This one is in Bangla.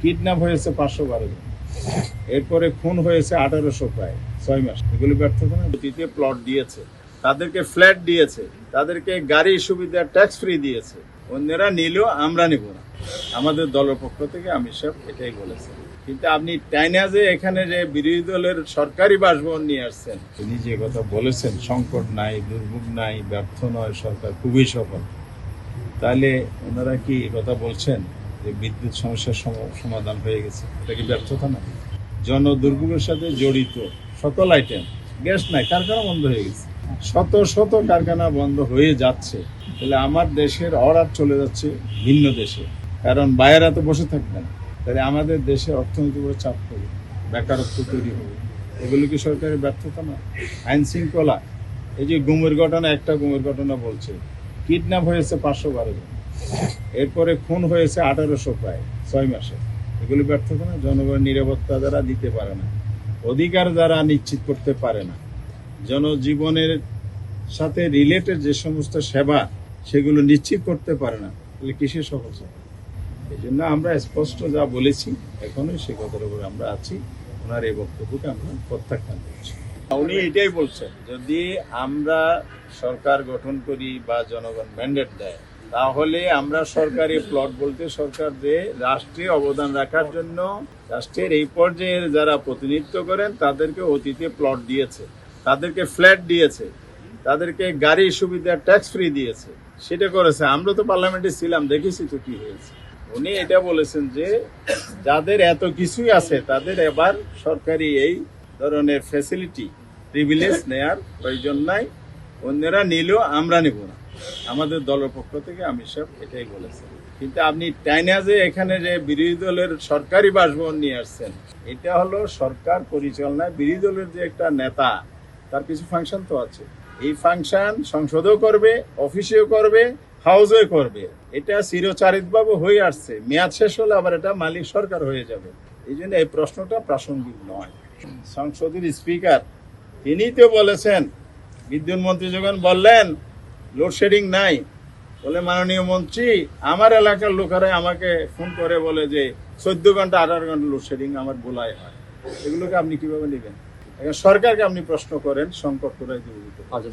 কিডন্যাপ হয়েছে 512 জন, এরপরে খুন হয়েছে 1800 প্রায় 6 মাস। এগুলি ব্যর্থতা না? অতীতে প্লট দিয়েছে, তাদেরকে ফ্ল্যাট দিয়েছে, তাদেরকে গাড়ি সুবিধা ট্যাক্স ফ্রি দিয়েছে। অন্যরা নিলেও আমরা নিব না। আমাদের দলের পক্ষ থেকে অমিত শাহ এটাই বলেছেন। কিন্তু আপনি টাইনা যে এখানে যে বিরোধী দলের সরকারি বাসভবন নিয়ে আসছেন, তিনি যে কথা বলেছেন সংকট নাই, দুর্ভোগ নাই, ব্যর্থ নয় সরকার, খুবই সফল। তাহলে ওনারা কি কথা বলছেন যে বিদ্যুৎ সমস্যার সমাধান হয়ে গেছে? এটা কি ব্যর্থতা না? জন দুর্ভোগের সাথে জড়িত সকল আইটেম, গ্যাস নাই, কারখানা বন্ধ হয়ে গেছে, শত শত কারখানা বন্ধ হয়ে যাচ্ছে। তাহলে আমার দেশের অর্ডার চলে যাচ্ছে ভিন্ন দেশে, কারণ বাইরেরা তো বসে থাকবে না। তাহলে আমাদের দেশে অর্থনৈতিক উপর চাপ হবে, বেকারত্ব তৈরি হবে। এগুলো কি সরকারের ব্যর্থতা না? আইন শৃঙ্খলা, এই যে গুমের ঘটনা, একটা গুমের ঘটনা বলছে, কিডন্যাপ হয়েছে 512 জন, এরপরে খুন হয়েছে 1800 প্রায় 6 মাসে। এগুলি ব্যর্থতা না? জনগণের নিরাপত্তা যারা দিতে পারে না, অধিকার যারা নিশ্চিত করতে পারে না, জনজীবনের সাথে রিলেটেড যে সমস্ত সেবা সেগুলো নিশ্চিত করতে পারে না, তাহলে কিসের সফল? এই জন্য আমরা স্পষ্ট যা বলেছি এখনোই সে কথার উপরে আমরা আছি। ওনার এই বক্তব্যকে আমরা প্রত্যাখ্যান করছি। উনি এটাই বলছেন, যদি আমরা সরকার গঠন করি বা জনগণ ম্যান্ডেট দেয়, তাহলে আমরা সরকারি প্লট বলতে সরকার যে রাষ্ট্রে অবদান রাখার জন্য রাষ্ট্রের এই পর্যায়ের যারা প্রতিনিধিত্ব করেন তাদেরকে অতীতে প্লট দিয়েছে, তাদেরকে ফ্ল্যাট দিয়েছে, তাদেরকে গাড়ি সুবিধা ট্যাক্স ফ্রি দিয়েছে, সেটা করেছে। আমরা তো পার্লামেন্টে ছিলাম, দেখেছি তো কি হয়েছে। উনি এটা বলেছেন যে যাদের এত কিছুই আছে তাদের এবার সরকারি এই ধরনের ফ্যাসিলিটি প্রিভিলেজ নেয়ার প্রয়োজন নাই, অন্যরা নিলেও আমরা নিব না। আমাদের দলের পক্ষ থেকে অমিত শাহ এটাই বলেছেন। কিন্তু আপনি টাইনা যে এখানে যে বিরোধী দলের সরকারি বাসভবন নিয়ে আসছেন, এটা হলো সরকার পরিচালনায় বিরোধী দলের যে একটা নেতা, তার কিছু ফাংশন তো আছে। এই ফাংশন সংসদেও করবে, অফিসেও করবে, হাউসেও করবে। এটা চিরচারিতভাবে হয়ে আসছে, মেয়াদ শেষ হলে আবার এটা মালিক সরকার হয়ে যাবে। এই জন্য এই প্রশ্নটা প্রাসঙ্গিক নয়। সংসদের স্পিকার তিনি তো বলেছেন, বিদ্যুৎ মন্ত্রী যখন বললেন লোডশেডিং নাই, বলে মাননীয় মন্ত্রী আমার এলাকার লোকেরা আমাকে ফোন করে বলে যে 14 ঘন্টা 18 ঘন্টা লোডশেডিং আমার গোলায় হয়। এগুলোকে আপনি কিভাবে নেবেন? সরকারকে আপনি প্রশ্ন করেন সংকট কোথায় দূর হতে পারে।